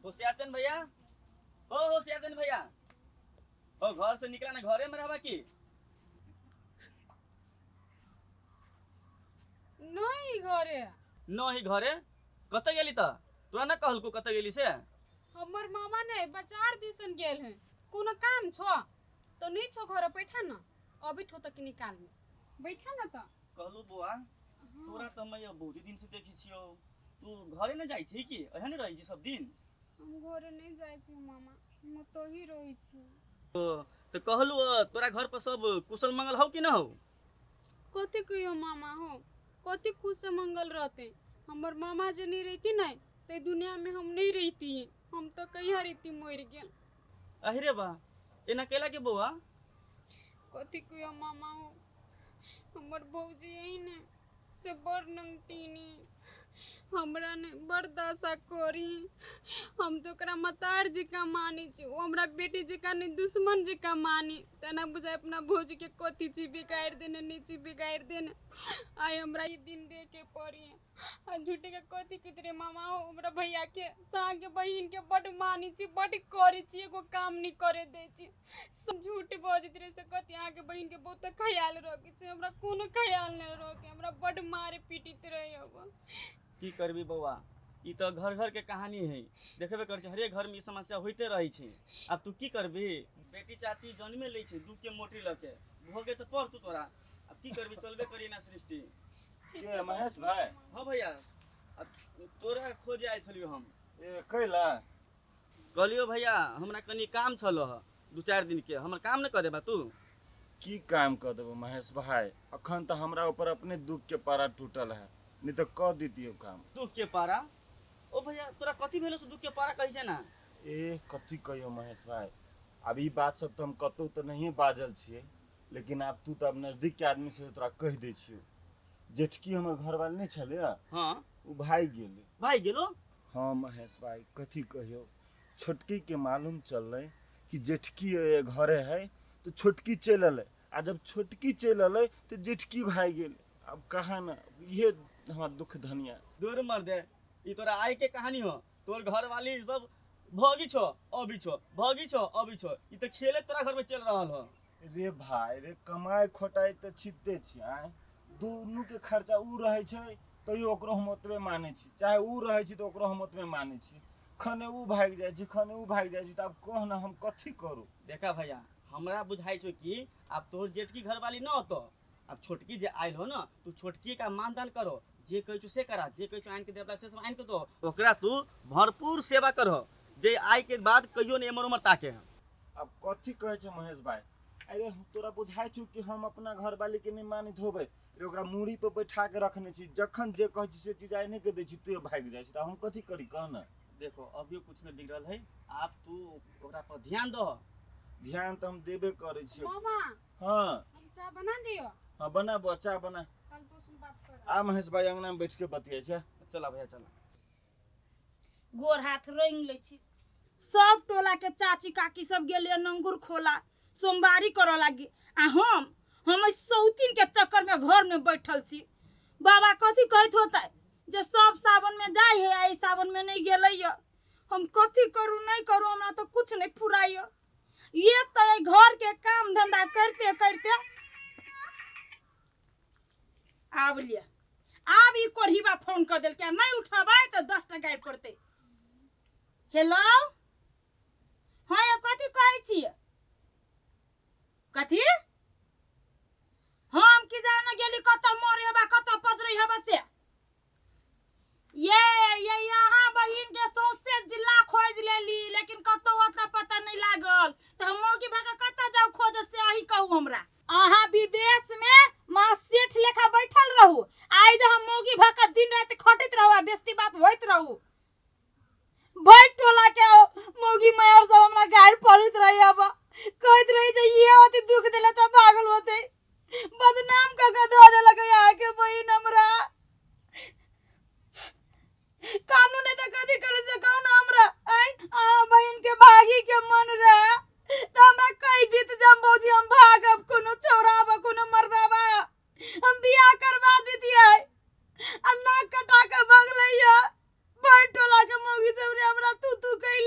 होशियारचंद भैया, ओ होशियारचंद भैया, ओ घर से निकला ना, घरे में रहबा की? नहीं घरे नहीं घरे कते गेली त? तोरा ना कहलकू कते गेली से? हमर मामा ने बाजार दिसन गेल है, कोनो काम छो तो नहीं छो घर बैठा ना, अभी ठो तक निकाल में बैठा ना तो कहलू बुआ तोरा त मैं बहुत दिन से देखी छियो, तू घरे न जाई छी की? एहने रही छी सब दिन? हम घरे नहीं जाय छी मामा, हम तो ही रही छी। तो कहलू तोरा घर पर सब कुशल मंगल हो कि न हो? कथी कहियो मामा हो, कथी खुश से मंगल रहते। हमर मामा जे नहीं रहती ना तो दुनिया में हम नहीं रहती, हम तो कहीं रहती मर गेल। अरे बा एना केला के बुआ? कथी कहियो मामा हो, हमर भौजी यही ने से बड़ नंगटीनी, हमरा ने बड़ दशा करी। हम तो ओकरा मतार जी का मानी छी, वो हमरा बेटी जी का नहीं दुश्मन जी का मानी। तना बुझाए अपना भौजी के कथी ची बिगाड़ देने, नीची बिगाड़ देने। आए हमरा ये दिन दे के पड़ी आ झूठे के कथी कितरे मामा हो, हमरा भैया के संगे बहिन के बड़ मानी छी, बड़ करी छी, एगो काम नहीं करे दे छी। सब झूठ बजत रहे से कथी आगे बहिन के बहुत ख्याल रखे छी, हमरा कोनो ख्याल नहीं रखे, हमरा बड़ मारे पीटित रहे। अब की करबी बउआ, ई तो घर घर के कहानी है, देखबे कर हरेक घर में ई समस्या होते रही छै। अब तू की करबी? बेटी चाटी जन्मे ले छै दुख के मोटी लके, भोगे तो पड़ तू तोरा। अब की करबी, चलबे करी ना सृष्टि। के महेश भाई? हाँ भैया, अब तोरा खोजे आए छलियो हम। ए कैला? कहलियो भैया हमरा कनी काम छलो ह 2-4 दिन के, हमर काम न कर देबा तू? की काम कर देबो महेश भाई, अखन तो हमरा ऊपर अपने दुख के पारा टूटल है, नहीं तो कह दीतियो काम। दुख के पारा? ओ भैया तोरा कथी भेलो से दुख के पारा कहि छै ना? ए कथी कहियो महेश भाई, अब ई बात सब तो हम कतौ तो नहीं बाजल छिए, लेकिन अब तू तो अब नजदीक के आदमी से तोरा कह दे छियो। जेठकी हमर घर वाले नहीं छले, हाँ उ भाई गेले। भाई गेलो? हाँ महेश भाई कथी कहियो, छोटकी के मालूम चलले कि जेठकी घरे है तो छोटकी चल अले, आ जब छोटकी चल अले तो जेठकी भाई गेले। अब कहा ना, ये हमार दुख धनिया। दूर मर दे, ई तोरा आय के कहानी हो। तोर घर वाली सब भगी छो अभी छो, भगी छो अभी छो, ई तो खेले तोरा घर में चल रहल हो। रे भाई रे, कमाई खोटाई तो छिते छी, आय दुनू के खर्चा उ रहे छै तो ओकरो हम ओतबे माने छी, चाहे उ रहे छी तो ओकरो हम ओतबे माने छी। खने उ भाग जाय छी, खने उ भाग जाय छी, त अब कह ना हम कथी करू? देखा भैया, हमरा बुझाई छो कि अब तोर जेठकी घर वाली न होतो, अब छोटकी जे आयल हो ना, तू छोटकी का मानदान करो, जे कहै छो से करा, जे कहै छो आइन के देवला से सब आइन के दो, ओकरा तू भरपूर सेवा करो, जे आय के बाद कहियो ने एमर उमर ताके। अब कथी कहे छै महेश भाई? अरे तोरा बुझाई छौ कि हम अपना घर वाली के नहीं मानित होबे, रे ओकरा मूड़ी पे बैठा के रखने छी, जखन जे कहै छी से चीज आइ नहीं के दै छी, तू भाग जाय छी, त हम कथी करी कह ना? देखो अभियो कुछ न बिगड़ल है, आप तू ओकरा पर ध्यान दो। ध्यान तो हम देबे करे छी। मामा हाँ हम चाय बना दियो, हाँ बना बच्चा बना। कल परसों बात कर। आ महेश भाई अंगना में बैठ के बतियाई छै। चला भैया चला। गोर हाथ रंग ले छी, सब टोला के चाची काकी सब गेले नंगुर खोला सोमवारी करो लागी, आ हम सौतीन के चक्कर में घर में बैठल छी। बाबा कथी कहत होता जे सब सावन में जाय है, आई सावन में नहीं गेलै य, हम कथी करू नहीं करू, हमरा तो कुछ नहीं फुराय। एक तो ये घर के काम धंधा करते करते आब लिया, आब ई कोढ़ीबा फोन कर देल क्या नहीं उठबै तो 10 टा गाइड करते। हेलो हाँ ये कथी कहै छी? कथी हम की जाने गेली कत मरे हेबा कत पजरै हेबा से? ये यहाँ बहिन के सौंसे जिला खोज लेली, लेकिन कतौ ओता पता नहीं लागल, तो हम मौगी भागा कत जाऊ खोज से अही कहू हमरा। अहाँ विदेश में मां सेठ लेखा बैठल रहू, आई जे हम मौगी भागा दिन रात खटैत रहू, बेस्ती बात होइत रहू। बैठ टोला के मौगी मायर सब हमरा गाड़ पड़ित रही, अब कहत रही जे ये होती दुख देले त पागल होते, बदनाम क के धो दे लगे आके बहिन हमरा। कानून है तो कथी कर सकौ ना हमरा? आ बहिन के भागी के मन रहे त हमरा कह दीत जम बौजी हम भागब, कोनो छोराबा कोनो मर्दाबा हम बियाह करवा देतियै, आ नाक कटा के भगलैया। बैठ टोला के मौगी सब रे हमरा तू कह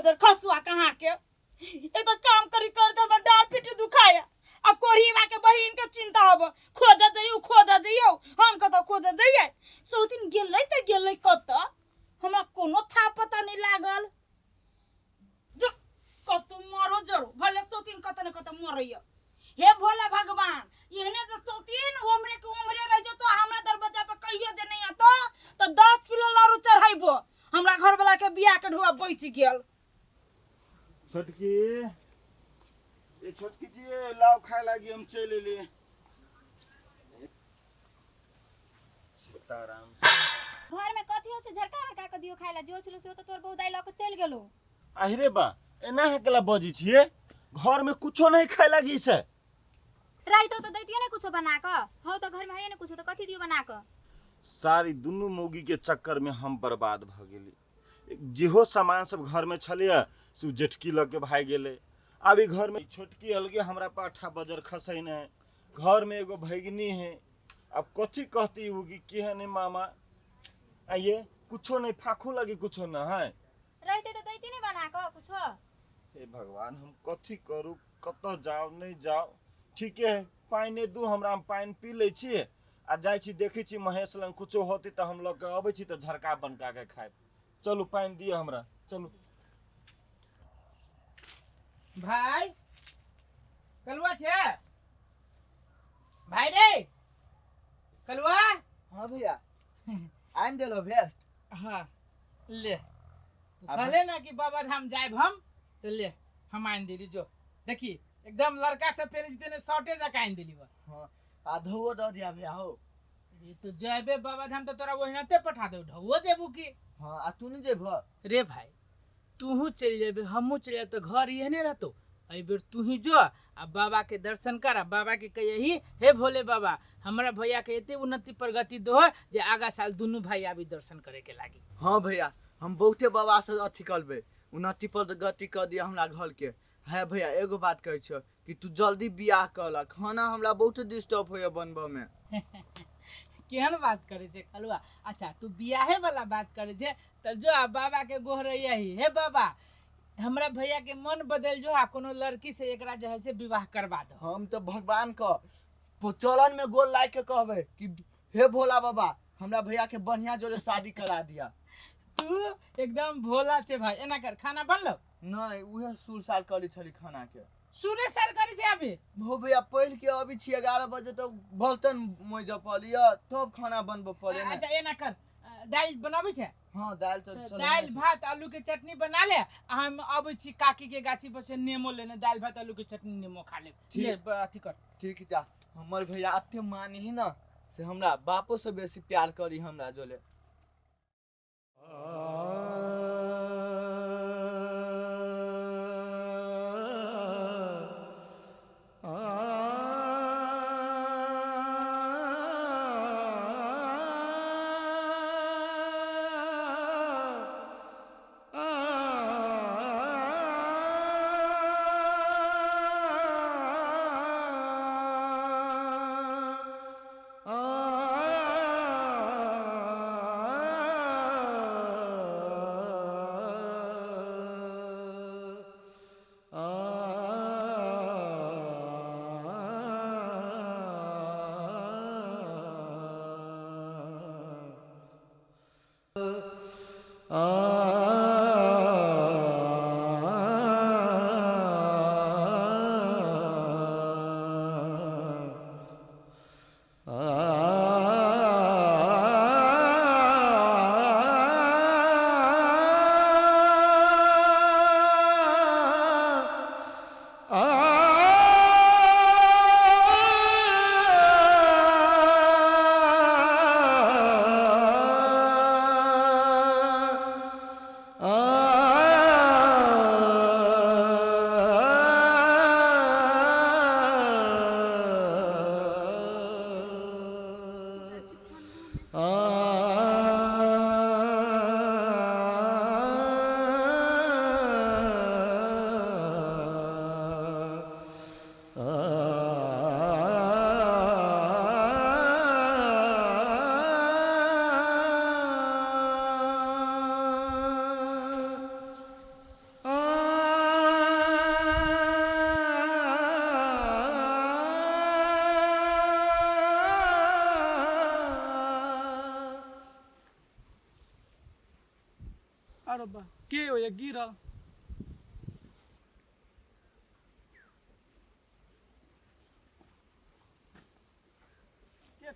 बजर खसुआ कहाँ के एक तो काम करी कर दे मैं डाल पीटी दुखाया अब कोरीबा के बहिन के चिंता होब खोजा जइयो हम कत खोजा जइए सो दिन गेलै कत हमरा कोनो था पता नहीं लागल कत मरो जरो भले सोतिन कत न कत मरइयो हे भोला भगवान एहने जे सोतिन उमरे के उमरे रह जो तो हमरा दरवाजा पर कहियो जे नहीं आतो तो 10 किलो लारू चढ़ाइबो हमरा घर वाला के बियाह के ढोआ बच गेल छोटकी ये छोटकी जी लाओ खाए लागी हम चले ले सीताराम घर में कथी हो से झरका हरका के दियो खाइला जो छलो से तो तोर बहु दाई ल के चल गेलो अरे बा एना हेकला बजी छिए घर में कुछो नहीं खाए लागी से राई तो दैतियो ने कुछो बना के हो तो घर में है ने कुछो तो कथी दियो बना के सारी दुनू मौगी के चक्कर में हम बर्बाद भ गेली जेहो सामान सब घर में छलिए सु जेठकी लग के भाग गेले अभी घर में छोटकी अलगे हमरा पाठा बजर खसै ने घर में एगो भैगनी है अब कथी कहती होगी कि है ने मामा आइए कुछो नहीं फाखू लगी कुछो ना है रहते तो दैती ने बना के कुछो हे भगवान हम कथी करू कत जाओ नहीं जाओ ठीक है पानी दू हमरा हम पानी पी ले छी आ जाय छी देखै छी महेश लंग कुछो होते त हम लोग के अबै छी त झरका बनका के खाए चलू पानी दिए हमरा चलू भाई कलवा छे भाई रे कलवा हाँ भैया आइन देलो भेस्ट हाँ ले कहले ना कि बाबा धाम जाए हम तो ले हम आइन दिली जो देखी एकदम लड़का सब पेरिस देने शॉर्टेज का आइन दिली बा हाँ आधो द दिया भैया हो ये तो जाबे बाबा धाम तो तोरा वहीनाते पठा दे ढवो देबू की हाँ आ तू नहीं जेब रे भाई तूहू चल जेबे हमहू चल जाब तो घर ये नहीं रहतो अई बेर तू ही जो आ बाबा के दर्शन कर आ बाबा के कही हे भोले बाबा हमरा भैया के एते उन्नति प्रगति दो जे आगा साल दुनू भाई आबी दर्शन करे के लागी हाँ भैया हम बहुते बाबा से अथी करबे उन्नति प्रगति कर दिया हमरा घर के है भैया एगो बात कहै छ कि तू जल्दी बियाह कर खाना हमरा बहुत डिस्टर्ब होय बनबे में केहन बात करे छे कलवा अच्छा तू बियाहे वाला बात करे छे त जो आ बाबा के गोहरैया ही हे बाबा हमरा भैया के मन बदल जो आ कोनो लड़की से एकरा जे है से विवाह करवा दो हम तो भगवान का चलन में गोल लाग के कहबे कि हे भोला बाबा हमरा भैया के बढ़िया जोरे शादी करा दिया तू एकदम भोला छे भाई एना कर खाना बनलो नहीं उहे सुरसार करी छली खाना के सूर्य सर करे छे अभी हो भैया पहल के अभी छी 11 बजे तो बर्तन मोज पलिया तब खाना बनबो पड़े ना अच्छा एना कर दाल बनाबे छे हां दाल तो चल दाल भात आलू के चटनी बना ले हम अब छी काकी के गाछी पर से नेमो लेने दाल भात आलू के चटनी नेमो खा ले ले अथी कर ठीक जा हमर भैया अते मानी ही ना से हमरा बापो से बेसी प्यार करी हमरा जोले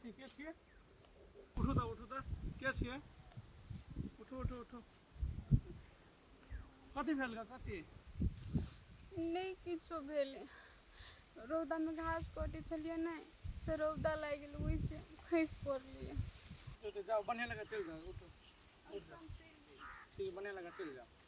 के छिए उठो त के छिए उठो उठो उठो कथी भेल गा कथी नहीं किछो भेले रौदा में घास काटे छलिए नहीं से रौदा लाग गेल ओहि से खैस पड़लिए तो जाओ बढ़िया लगा चल जाओ उठो उठ जाओ ठीक बढ़िया लगा चल जाओ